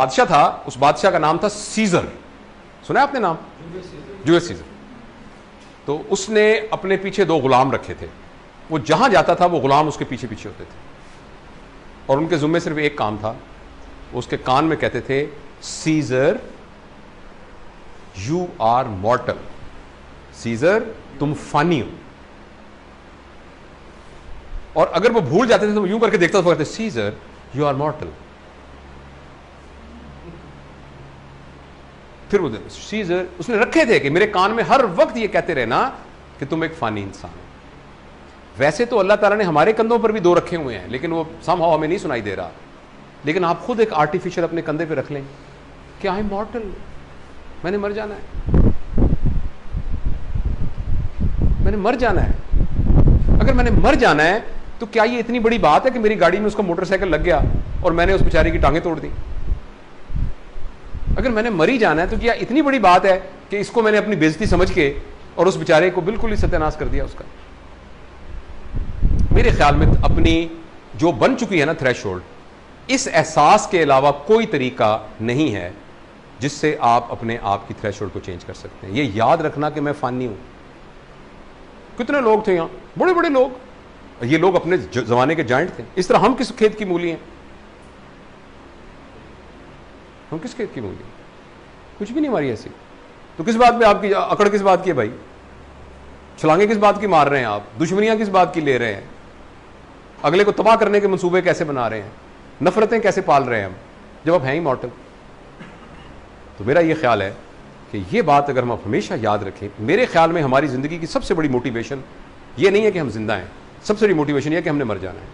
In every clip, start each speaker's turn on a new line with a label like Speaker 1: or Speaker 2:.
Speaker 1: बादशाह था, उस बादशाह का नाम था सीजर। सुना है आपने नाम? Julius Caesar. तो उसने अपने पीछे 2 गुलाम रखे थे। वो जहां जाता था वो गुलाम उसके पीछे पीछे होते थे और उनके जुम्मे सिर्फ एक काम था। उसके कान में कहते थे, Caesar you are mortal, Caesar तुम फानी हो। और अगर वो भूल जाते थे तो वो यूं करके देखता था, कहते सीजर यू आर मॉर्टल। फिर वो सीजर उसने रखे थे कि मेरे कान में हर वक्त ये कहते रहना कि तुम एक फानी इंसान हो। वैसे तो अल्लाह ताला ने हमारे कंधों पर भी 2 रखे हुए हैं, लेकिन वो समहाउ हमें नहीं सुनाई दे रहा। लेकिन आप खुद एक आर्टिफिशियल अपने कंधे पे रख लें कि आई एम मॉर्टल, मैंने मर जाना है, मैंने मर जाना है। अगर मैंने मर जाना है तो क्या ये इतनी बड़ी बात है कि मेरी गाड़ी में उसका मोटरसाइकिल लग गया और मैंने उस बेचारे की टांगें तोड़ दी? अगर मैंने मर ही जाना है तो क्या इतनी बड़ी बात है कि इसको मैंने अपनी बेइज्जती समझ के और उस बेचारे को बिल्कुल ही सत्यानाश कर दिया उसका? मेरे ख्याल में अपनी जो बन चुकी है ना थ्रेशोल्ड, इस एहसास के अलावा कोई तरीका नहीं है जिससे आप अपने आप की थ्रेशोल्ड को चेंज कर सकते हैं। ये याद रखना कि मैं फानी हूं। कितने लोग थे यहां, बड़े बड़े लोग, ये लोग अपने जमाने के जायंट थे। इस तरह हम किस खेत की मूली हैं? हम किस खेत की मूली? कुछ भी नहीं हमारी ऐसी। तो किस बात पे आपकी अकड़, किस बात की है भाई? छलांगे किस बात की मार रहे हैं आप? दुश्मनियां किस बात की ले रहे हैं? अगले को तबाह करने के मंसूबे कैसे बना रहे हैं? नफरतें कैसे पाल रहे हैं हम, जब आप हैं ही मॉर्टल? तो मेरा यह ख्याल है कि यह बात अगर हम हमेशा याद रखें, मेरे ख्याल में हमारी जिंदगी की सबसे बड़ी मोटिवेशन ये नहीं है कि हम जिंदा हैं, सबसे बड़ी मोटिवेशन यह है कि हमने मर जाना है।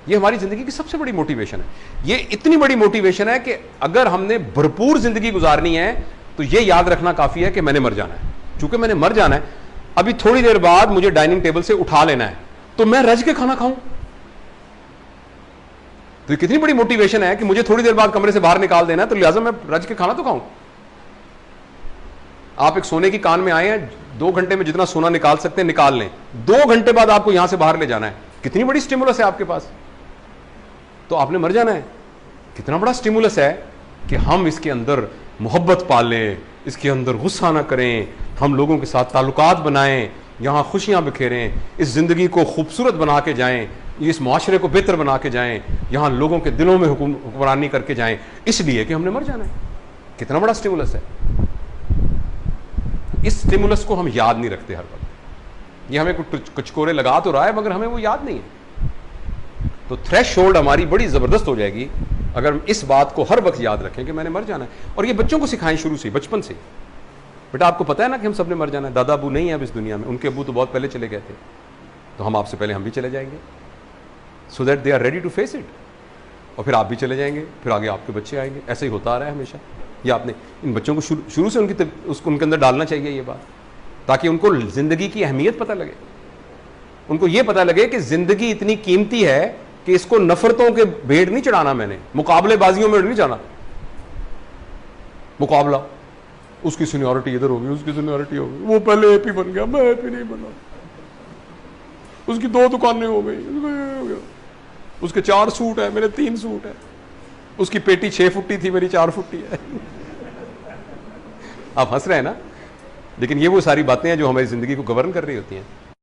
Speaker 1: ये हमारी जिंदगी की सबसे बड़ी मोटिवेशन है। ये इतनी बड़ी मोटिवेशन है कि अगर हमने भरपूर जिंदगी गुजारनी है तो ये याद रखना काफी है कि मैंने मर जाना है। चूंकि मैंने मर जाना है, अभी थोड़ी देर बाद मुझे डाइनिंग टेबल से उठा लेना है, तो मैं रज के खाना खाऊं। तो ये कितनी बड़ी मोटिवेशन है कि मुझे थोड़ी देर बाद कमरे से बाहर निकाल देना है, तो लिहाजा मैं रज के खाना तो खाऊं। आप एक सोने की कान में आए हैं, 2 घंटे में जितना सोना निकाल सकते हैं निकाल लें, 2 घंटे बाद आपको यहां से बाहर ले जाना है। कितनी बड़ी स्टिमुलस है आपके पास। तो आपने मर जाना है। कितना बड़ा स्टिमुलस है कि हम इसके अंदर मोहब्बत पालें, इसके अंदर गुस्सा ना करें, हम लोगों के साथ ताल्लुकात बनाएं, यहां खुशियां बिखेरें, इस जिंदगी को खूबसूरत बना के जाएं, इस माशरे को बेहतर बना के जाएं, यहां लोगों के दिलों में हुक्मरानी करके जाएं, इसलिए कि हमने मर जाना है। कितना बड़ा स्टिमुलस है। इस स्टिमुलस को हम याद नहीं रखते हर वक्त। ये हमें कुछ कचकोरे लगा तो रहा है मगर हमें वो याद नहीं है। तो थ्रेशोल्ड हमारी बड़ी जबरदस्त हो जाएगी अगर हम इस बात को हर वक्त याद रखें कि मैंने मर जाना है। और ये बच्चों को सिखाएं शुरू से, बचपन से। बेटा आपको पता है ना कि हम सबने मर जाना है। दादा अबू नहीं है अब इस दुनिया में, उनके अबू तो बहुत पहले चले गए थे, तो हम आपसे पहले हम भी चले जाएंगे, so that they are ready to face it. और फिर आप भी चले जाएंगे, फिर आगे आपके बच्चे आएंगे। ऐसे ही होता आ रहा है हमेशा। ये आपने इन बच्चों को शुरू से उनके अंदर डालना चाहिए ये बात, ताकि उनको जिंदगी की अहमियत पता लगे, उनको ये पता लगे कि जिंदगी इतनी कीमती है कि इसको नफरतों के भेड़ नहीं चढ़ाना, मैंने मुकाबलेबाजियों में नहीं जाना। मुकाबला, उसकी सीनियरिटी इधर होगी, उसकी सीनियरिटी होगी, वो पहले एपी बन गया, मैं एपी नहीं बना, उसकी 2 दुकानें हो गई, उसके 4 सूट है, मेरे 3 सूट है, उसकी पेटी 6 फुट्टी थी, मेरी 4 फुट्टी है। आप हंस रहे हैं ना, लेकिन ये वो सारी बातें हैं जो हमारी जिंदगी को गवर्न कर रही होती हैं।